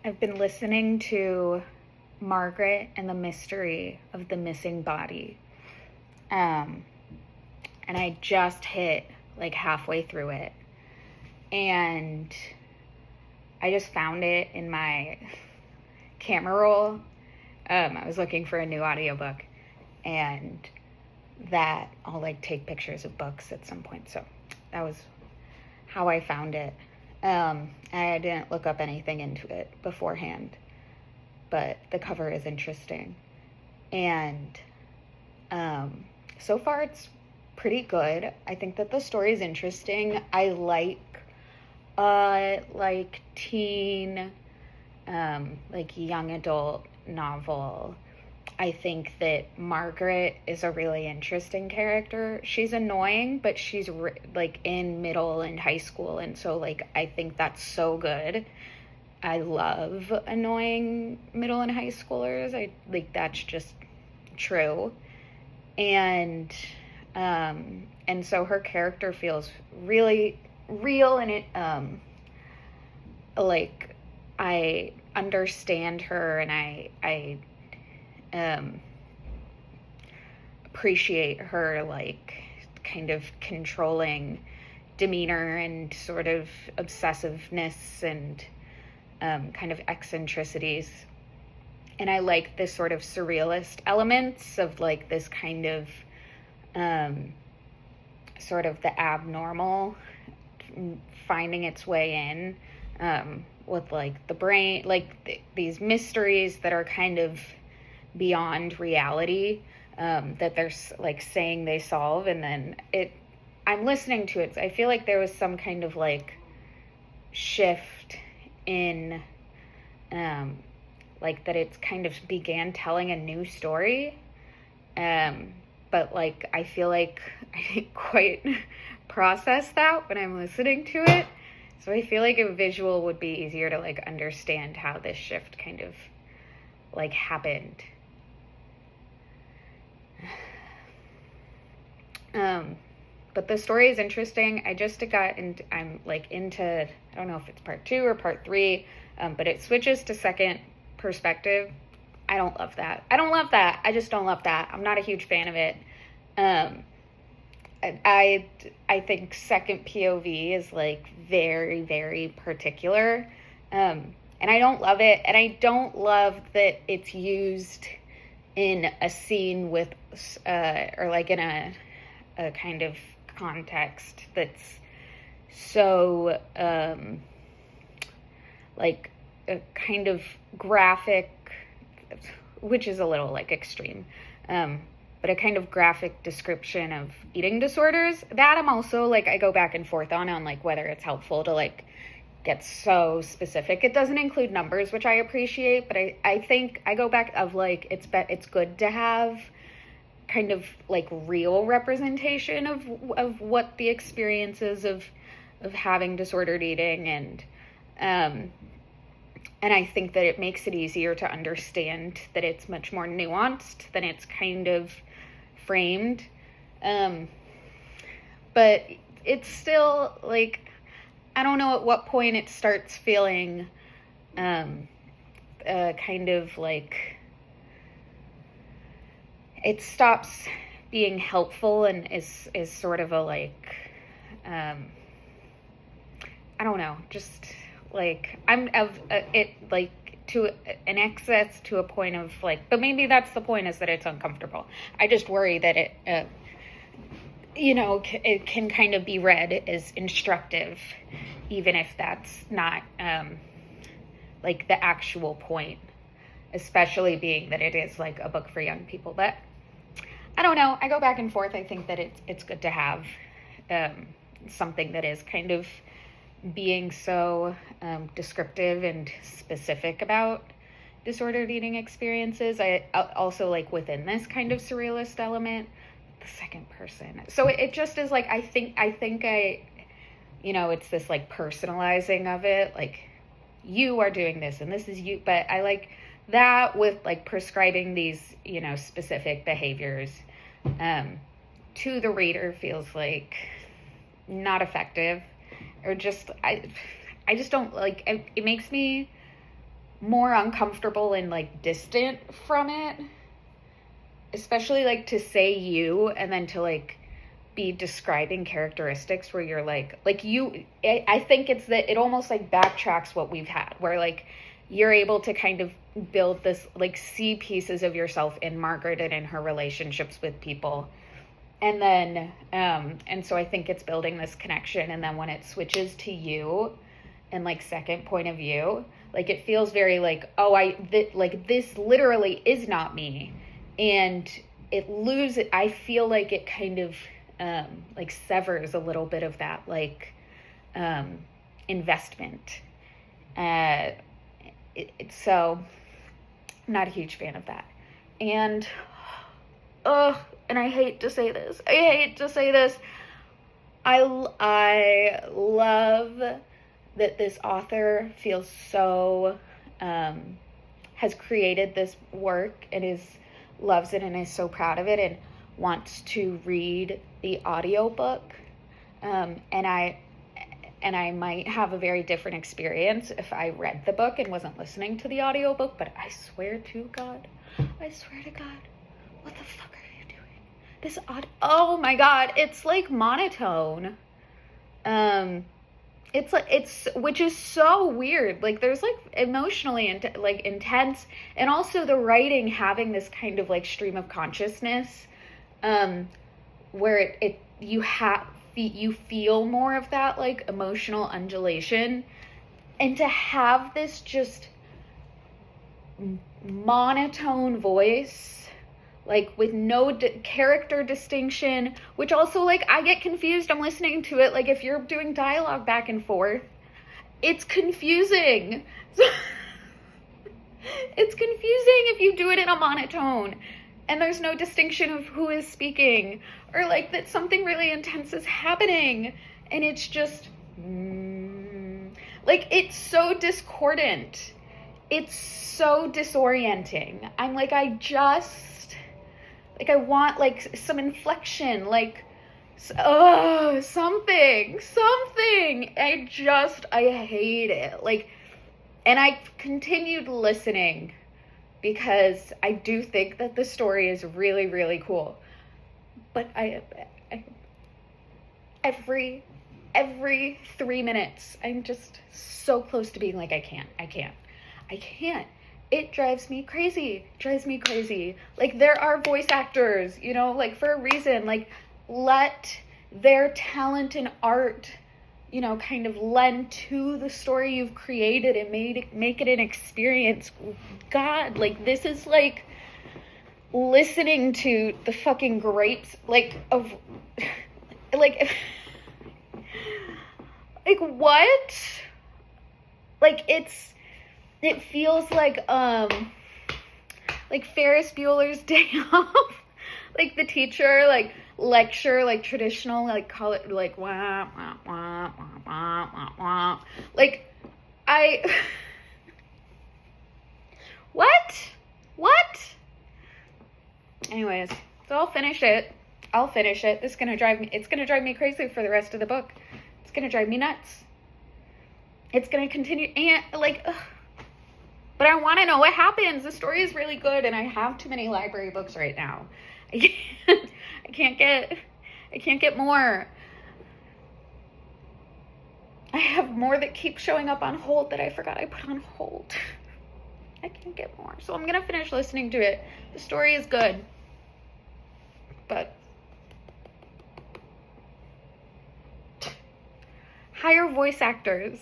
I've been listening to Margaret and the Mystery of the Missing Body. Um, and I just hit like halfway through it. And I just found it in my camera roll. I was looking for a new audiobook, and that I'll like take pictures of books at some point. So that was how I found it. I didn't look up anything into it beforehand, but the cover is interesting. And so far it's pretty good. I think that the story is interesting. I like teen, like young adult novel. I think that Margaret is a really interesting character. She's annoying, but she's like in middle and high school, and so like I think that's so good. I love annoying middle and high schoolers. I like that's just true. And so her character feels really real, and it like I understand her, and I appreciate her like kind of controlling demeanor and sort of obsessiveness and kind of eccentricities. And I like this sort of surrealist elements of like this kind of sort of the abnormal finding its way in, with like the brain, like these mysteries that are kind of beyond reality, that they're like saying they solve. And then I'm listening to it, so I feel like there was some kind of like shift in like that it's kind of began telling a new story, but like I feel like I didn't quite process that when I'm listening to it. So I feel like a visual would be easier to like understand how this shift kind of like happened. But the story is interesting. I just got into, I'm like into, I don't know if it's part 2 or part 3, but it switches to second perspective. I don't love that. I just don't love that. I'm not a huge fan of it. I think second POV is like very, very particular. And I don't love it. And I don't love that it's used in a scene with, or like in a kind of context that's so, like a kind of graphic, which is a little like extreme, but a kind of graphic description of eating disorders that I'm also like, I go back and forth on like whether it's helpful to like get so specific. It doesn't include numbers, which I appreciate, but I think I go back of like, it's good to have kind of like real representation of what the experience is of having disordered eating. And I think that it makes it easier to understand that it's much more nuanced than it's kind of framed. But it's still like, I don't know at what point it starts feeling kind of like it stops being helpful and is sort of a like, I don't know, just like I'm of it like to an excess to a point of like, but maybe that's the point, is that it's uncomfortable. I just worry that it, it can kind of be read as instructive, even if that's not like the actual point, especially being that it is like a book for young people. But I don't know. I go back and forth. I think that it's good to have something that is kind of being so descriptive and specific about disordered eating experiences. I also like within this kind of surrealist element, the second person. So it just is like, I think it's this like personalizing of it. Like, you are doing this and this is you. But I like that with like prescribing these, specific behaviors to the reader feels like not effective, or just I just don't like it. It makes me more uncomfortable and like distant from it, especially like to say you and then to like be describing characteristics where you're like you, I think it's that it almost like backtracks what we've had, where like you're able to kind of build this, like see pieces of yourself in Margaret and in her relationships with people. And then, and so I think it's building this connection. And then when it switches to you and like second point of view, like it feels very like, oh, like this literally is not me. And it loses, I feel like it kind of like severs a little bit of that like investment. So I'm not a huge fan of that. And and I hate to say this. I love that this author feels so has created this work and loves it and is so proud of it and wants to read the audiobook. And I might have a very different experience if I read the book and wasn't listening to the audiobook, but I swear to God, what the fuck are you doing? Oh my God, it's like monotone. It's which is so weird. Like there's like emotionally intense, and also the writing having this kind of like stream of consciousness, where you feel more of that like emotional undulation, and to have this just monotone voice, like with no character distinction, which also like I get confused. I'm listening to it, like if you're doing dialogue back and forth, it's confusing. It's confusing if you do it in a monotone and there's no distinction of who is speaking, or like that something really intense is happening and it's just like it's so discordant. It's so disorienting. I'm like, I want like some inflection, like, something. I hate it. Like, and I continued listening because I do think that the story is really, really cool. But I every 3 minutes, I'm just so close to being like, I can't. It drives me crazy. Like, there are voice actors, you know, like for a reason. Like, let their talent and art, you know, kind of lend to the story you've created and make it an experience. God, like, this is like listening to the fucking grapes, like, of, like, like, what? Like, it feels like Ferris Bueller's Day Off, like the teacher, like lecture, like traditional, like call it like wah wah wah wah wah wah wah. Like what? Anyways, so I'll finish it. It's gonna drive me crazy for the rest of the book. It's gonna drive me nuts. It's gonna continue, and like. But I want to know what happens. The story is really good, and I have too many library books right now. I can't get more. I have more that keep showing up on hold that I forgot I put on hold. I can't get more. So I'm going to finish listening to it. The story is good. But hire voice actors.